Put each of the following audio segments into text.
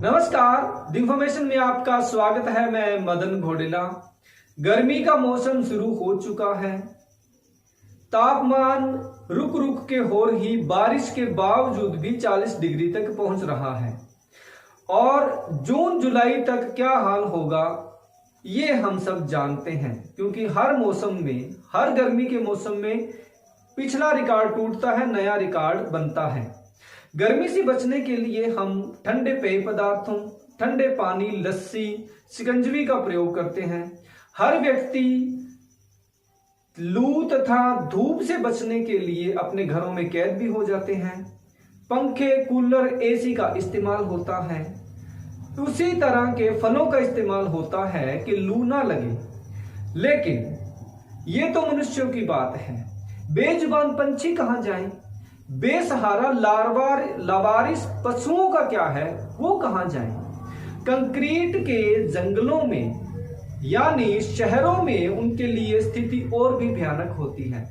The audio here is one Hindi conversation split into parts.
नमस्कार, द इंफॉर्मेशन में आपका स्वागत है। मैं मदन घोडेला। गर्मी का मौसम शुरू हो चुका है। तापमान रुक रुक के हो रही बारिश के बावजूद भी 40 डिग्री तक पहुंच रहा है और जून जुलाई तक क्या हाल होगा ये हम सब जानते हैं, क्योंकि हर मौसम में, हर गर्मी के मौसम में पिछला रिकॉर्ड टूटता है, नया रिकॉर्ड बनता है। गर्मी से बचने के लिए हम ठंडे पेय पदार्थों, ठंडे पानी, लस्सी, शिकंजवी का प्रयोग करते हैं। हर व्यक्ति लू तथा धूप से बचने के लिए अपने घरों में कैद भी हो जाते हैं। पंखे, कूलर, एसी का इस्तेमाल होता है। उसी तरह के फलों का इस्तेमाल होता है कि लू ना लगे। लेकिन ये तो मनुष्यों की बात है, बेजुबान पंछी कहां जाएं? बेसहारा लावारिस पशुओं का क्या है, वो कहां जाएं? कंक्रीट के जंगलों में यानी शहरों में उनके लिए स्थिति और भी भयानक होती है।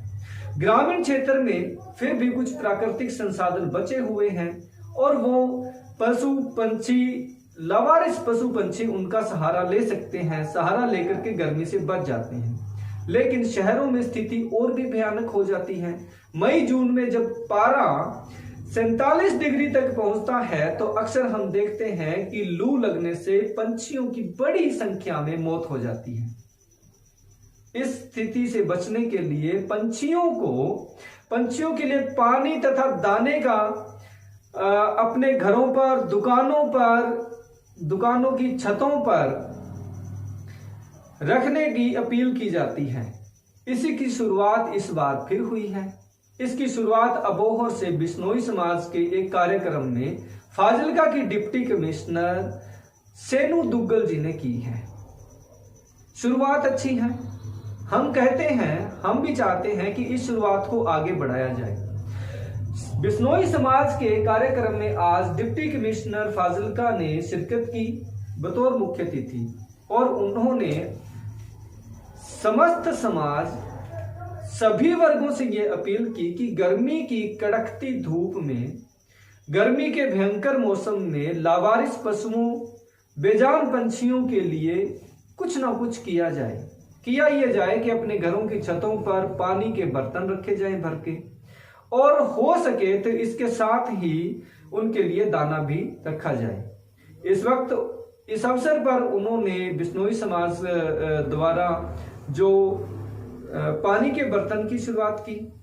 ग्रामीण क्षेत्र में फिर भी कुछ प्राकृतिक संसाधन बचे हुए हैं और वो पशु पंछी, लावारिस पशु पंछी उनका सहारा ले सकते हैं। सहारा लेकर के गर्मी से बच जाते हैं। लेकिन शहरों में स्थिति और भी भयानक हो जाती है। मई जून में जब पारा 47 डिग्री तक पहुंचता है तो अक्सर हम देखते हैं कि लू लगने से पंछियों की बड़ी संख्या में मौत हो जाती है। इस स्थिति से बचने के लिए पंछियों के लिए पानी तथा दाने का अपने घरों पर, दुकानों की छतों पर रखने की अपील की जाती है। इसी की शुरुआत इस बार फिर हुई है। इसकी शुरुआत अबोहर से बिश्नोई समाज के एक कार्यक्रम में फाजिल्का की डिप्टी कमिश्नर सेनू दुग्गल जी ने की है। शुरुआत अच्छी है। हम कहते हैं, हम भी चाहते हैं कि इस शुरुआत को आगे बढ़ाया जाए। बिश्नोई समाज के कार्यक्रम में आज डिप्टी कमिश्नर फाजिल्का ने शिरकत की बतौर मुख्य अतिथि और उन्होंने समस्त समाज, सभी वर्गों से यह अपील की कि गर्मी की कड़कती धूप में, गर्मी के भयंकर मौसम में लावारिस पशुओं, बेजान पंछियों के लिए कुछ ना कुछ किया जाए कि अपने घरों की छतों पर पानी के बर्तन रखे जाएं भर के, और हो सके तो इसके साथ ही उनके लिए दाना भी रखा जाए। इस अवसर पर उन्होंने बिश्नोई समाज द्वारा जो पानी के बर्तन की शुरुआत की,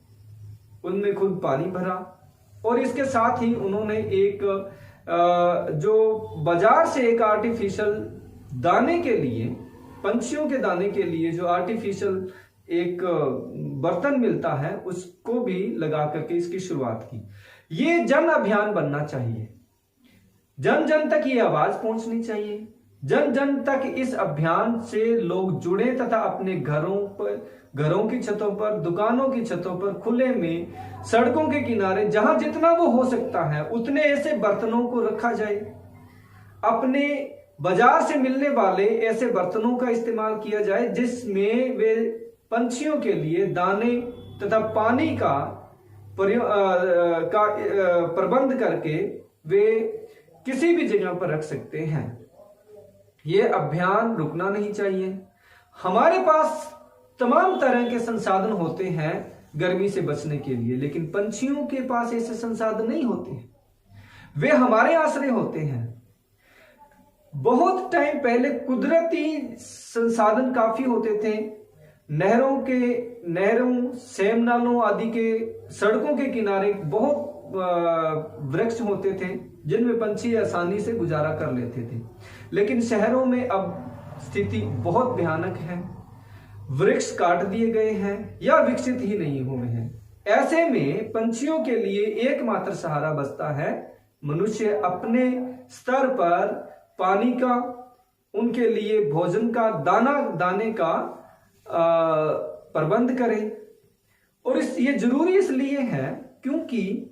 उनमें खुद पानी भरा और इसके साथ ही उन्होंने एक जो बाजार से एक आर्टिफिशियल दाने के लिए, पंछियों के दाने के लिए जो आर्टिफिशियल एक बर्तन मिलता है, उसको भी लगा करके इसकी शुरुआत की। ये जन अभियान बनना चाहिए। जन जन तक ये आवाज पहुंचनी चाहिए। जन जन तक इस अभियान से लोग जुड़े तथा अपने घरों की छतों पर, दुकानों की छतों पर, खुले में, सड़कों के किनारे, जहां जितना वो हो सकता है उतने ऐसे बर्तनों को रखा जाए। अपने बाजार से मिलने वाले ऐसे बर्तनों का इस्तेमाल किया जाए जिसमें वे पंछियों के लिए दाने तथा पानी का प्रबंध करके वे किसी भी जगह पर रख सकते हैं। ये अभियान रुकना नहीं चाहिए। हमारे पास तमाम तरह के संसाधन होते हैं गर्मी से बचने के लिए, लेकिन पंछियों के पास ऐसे संसाधन नहीं होते। वे हमारे आश्रय होते हैं। बहुत टाइम पहले कुदरती संसाधन काफी होते थे। नहरों, सेम नालों आदि के, सड़कों के किनारे बहुत वृक्ष होते थे जिनमें पंछी आसानी से गुजारा कर लेते थे। लेकिन शहरों में अब स्थिति बहुत भयानक है। वृक्ष काट दिए गए हैं या विकसित ही नहीं हुए हैं। ऐसे में पंछियों के लिए एकमात्र सहारा बचता है मनुष्य अपने स्तर पर पानी का, उनके लिए भोजन का, दाने का प्रबंध करे। और ये जरूरी इसलिए है क्योंकि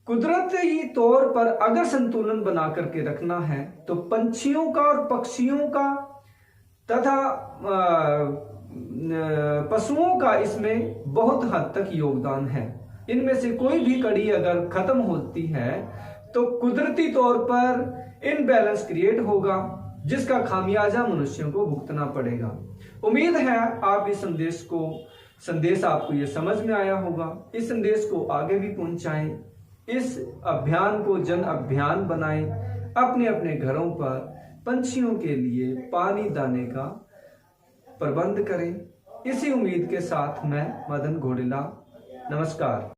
कुदरती तौर पर अगर संतुलन बना करके रखना है तो पंछियों का और पक्षियों का तथा पशुओं का इसमें बहुत हद तक योगदान है। इनमें से कोई भी कड़ी अगर खत्म होती है तो कुदरती तौर पर इनबैलेंस क्रिएट होगा, जिसका खामियाजा मनुष्यों को भुगतना पड़ेगा। उम्मीद है आप इस संदेश आपको ये समझ में आया होगा। इस संदेश को आगे भी पहुंचाएं, इस अभियान को जन अभियान बनाएं, अपने अपने घरों पर पंछियों के लिए पानी दाने का प्रबंध करें। इसी उम्मीद के साथ मैं मदन घोड़ेला, नमस्कार।